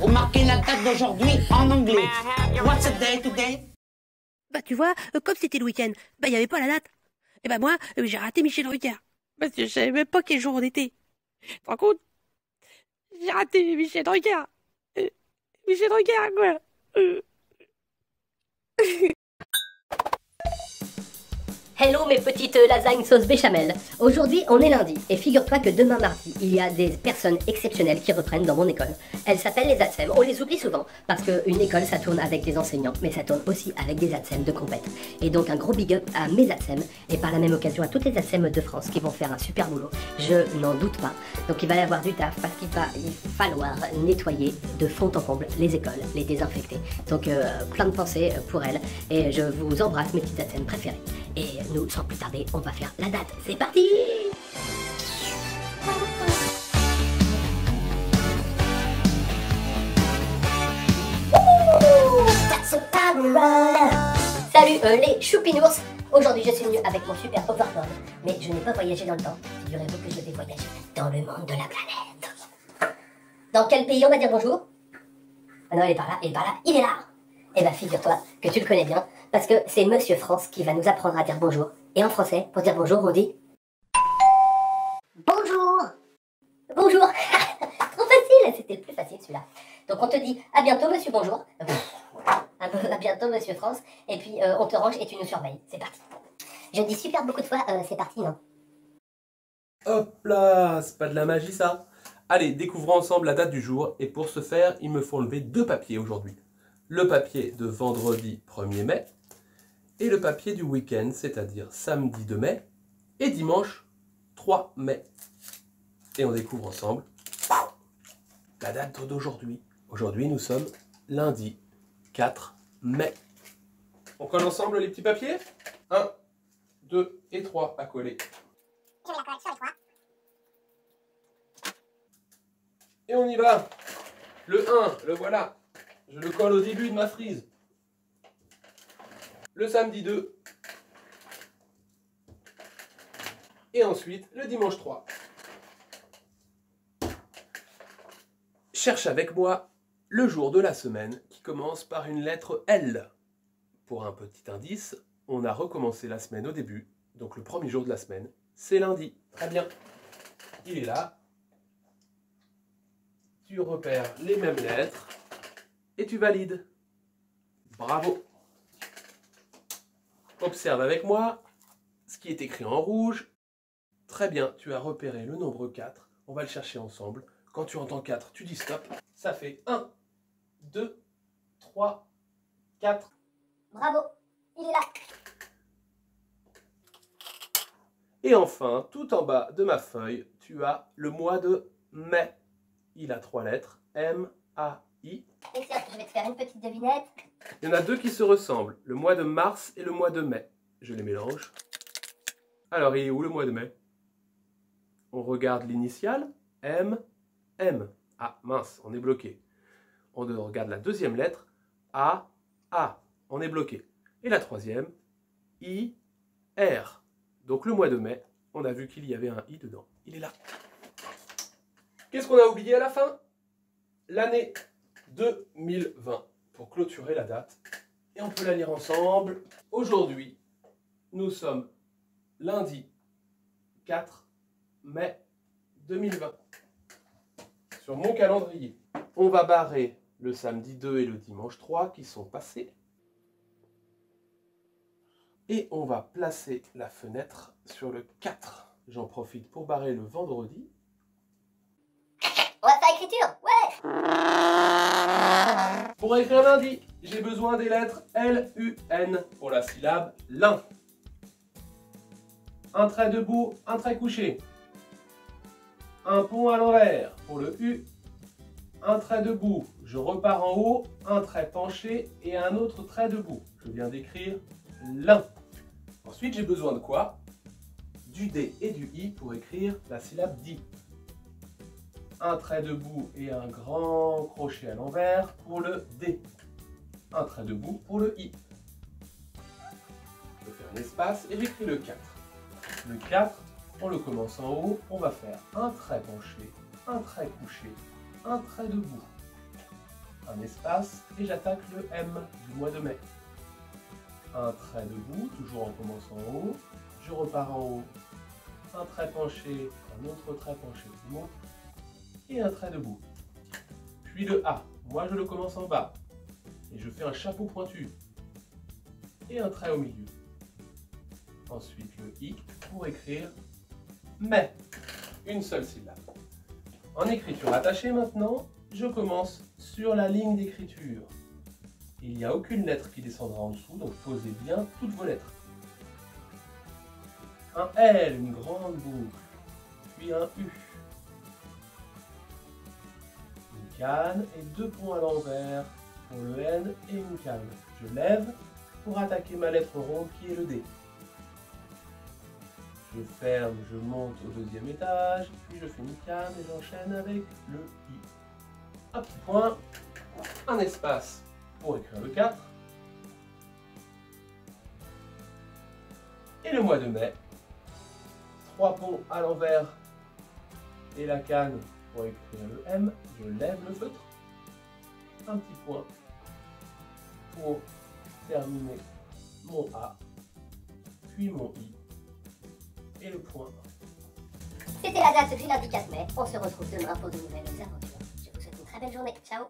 Vous marquez la date d'aujourd'hui en anglais. What's the day today? Bah tu vois, comme c'était le week-end, bah il y avait pas la date. Et bah moi, j'ai raté Michel Drucker. Parce que je savais même pas quel jour on était. Tu te rends compte? J'ai raté Michel Drucker. Michel Drucker, quoi. Hello mes petites lasagnes sauce béchamel. Aujourd'hui on est lundi et figure-toi que demain mardi il y a des personnes exceptionnelles qui reprennent dans mon école. Elles s'appellent les ATSEM. On les oublie souvent parce qu'une école ça tourne avec des enseignants mais ça tourne aussi avec des ATSEM de compète. Et donc un gros big up à mes ATSEM et par la même occasion à toutes les ATSEM de France qui vont faire un super boulot. Je n'en doute pas. Donc il va y avoir du taf parce qu'il va falloir nettoyer de fond en comble les écoles, les désinfecter. Donc plein de pensées pour elles et je vous embrasse mes petites ATSEM préférées. Et nous, sans plus tarder, on va faire la date. C'est parti! Salut les choupinours! Aujourd'hui, je suis venu avec mon super overboard, mais je n'ai pas voyagé dans le temps. Figurez-vous que je vais voyager dans le monde de la planète. Dans quel pays on va dire bonjour? Ah non, il est par là, il est par là, il est là! Eh ben, figure-toi que tu le connais bien, parce que c'est Monsieur France qui va nous apprendre à dire bonjour. Et en français, pour dire bonjour, on dit... Bonjour! Bonjour! Trop facile! C'était le plus facile, celui-là. Donc on te dit, à bientôt, Monsieur Bonjour. À bientôt, Monsieur France. Et puis, on te range et tu nous surveilles. C'est parti. Je dis super beaucoup de fois, c'est parti, non? Hop là, c'est pas de la magie, ça? Allez, découvrons ensemble la date du jour. Et pour ce faire, il me faut enlever deux papiers aujourd'hui. Le papier de vendredi 1er mai et le papier du week-end, c'est-à-dire samedi 2 mai et dimanche 3 mai. Et on découvre ensemble la date d'aujourd'hui. Aujourd'hui, nous sommes lundi 4 mai. On colle ensemble les petits papiers? 1, 2 et 3 à coller. Je mets la colle sur les 3. Et on y va. Le 1, le voilà. Je le colle au début de ma frise. Le samedi 2. Et ensuite, le dimanche 3. Cherche avec moi le jour de la semaine qui commence par une lettre L. Pour un petit indice, on a recommencé la semaine au début. Donc le premier jour de la semaine, c'est lundi. Très bien. Il est là. Tu repères les mêmes lettres. Et tu valides. Bravo. Observe avec moi ce qui est écrit en rouge. Très bien, tu as repéré le nombre 4. On va le chercher ensemble. Quand tu entends 4, tu dis stop. Ça fait 1, 2, 3, 4. Bravo, il est là. Et enfin, tout en bas de ma feuille, tu as le mois de mai. Il a 3 lettres. M, A, I. Et tiens, je vais te faire une petite devinette. Il y en a deux qui se ressemblent, le mois de mars et le mois de mai. Je les mélange. Alors, il est où le mois de mai? On regarde l'initiale, M, M. Ah, mince, on est bloqué. On regarde la deuxième lettre, A, A. On est bloqué. Et la troisième, I, R. Donc le mois de mai, on a vu qu'il y avait un I dedans. Il est là. Qu'est-ce qu'on a oublié à la fin? L'année 2020. Pour clôturer la date. Et on peut la lire ensemble. Aujourd'hui, nous sommes lundi 4 mai 2020. Sur mon calendrier, on va barrer le samedi 2 et le dimanche 3 qui sont passés. Et on va placer la fenêtre sur le 4. J'en profite pour barrer le vendredi. On va faire écriture, ouais. Pour écrire lundi, j'ai besoin des lettres L, U, N pour la syllabe lin. Un trait debout, un trait couché. Un pont à l'envers pour le U. Un trait debout, je repars en haut, un trait penché et un autre trait debout. Je viens d'écrire lin. Ensuite, j'ai besoin de quoi? Du D et du I pour écrire la syllabe di. Un trait debout et un grand crochet à l'envers pour le D. Un trait debout pour le I. Je vais faire un espace et j'écris le 4. Le 4, on le commence en haut, on va faire un trait penché, un trait couché, un trait debout. un espace et j'attaque le M du mois de mai. Un trait debout, toujours en commençant en haut. Je repars en haut. Un trait penché, un autre trait penché qui monte. Et un trait debout. Puis le A. Moi, je le commence en bas. Et je fais un chapeau pointu. Et un trait au milieu. Ensuite, le I pour écrire mai. Une seule syllabe. En écriture attachée maintenant, je commence sur la ligne d'écriture. Il n'y a aucune lettre qui descendra en dessous, donc posez bien toutes vos lettres. Un L, une grande boucle, puis un U. Une canne et 2 points à l'envers pour le N et une canne. Je lève pour attaquer ma lettre ronde qui est le D. Je ferme, je monte au deuxième étage, puis je fais une canne et j'enchaîne avec le I. Un petit point, un espace pour écrire le 4. Et le mois de mai, 3 ponts à l'envers et la canne pour écrire le M. Je lève le feutre. Un petit point pour terminer mon A, puis mon I. Et le point. C'était la date du lundi 4 mai. On se retrouve demain pour de nouvelles aventures. Je vous souhaite une très belle journée. Ciao!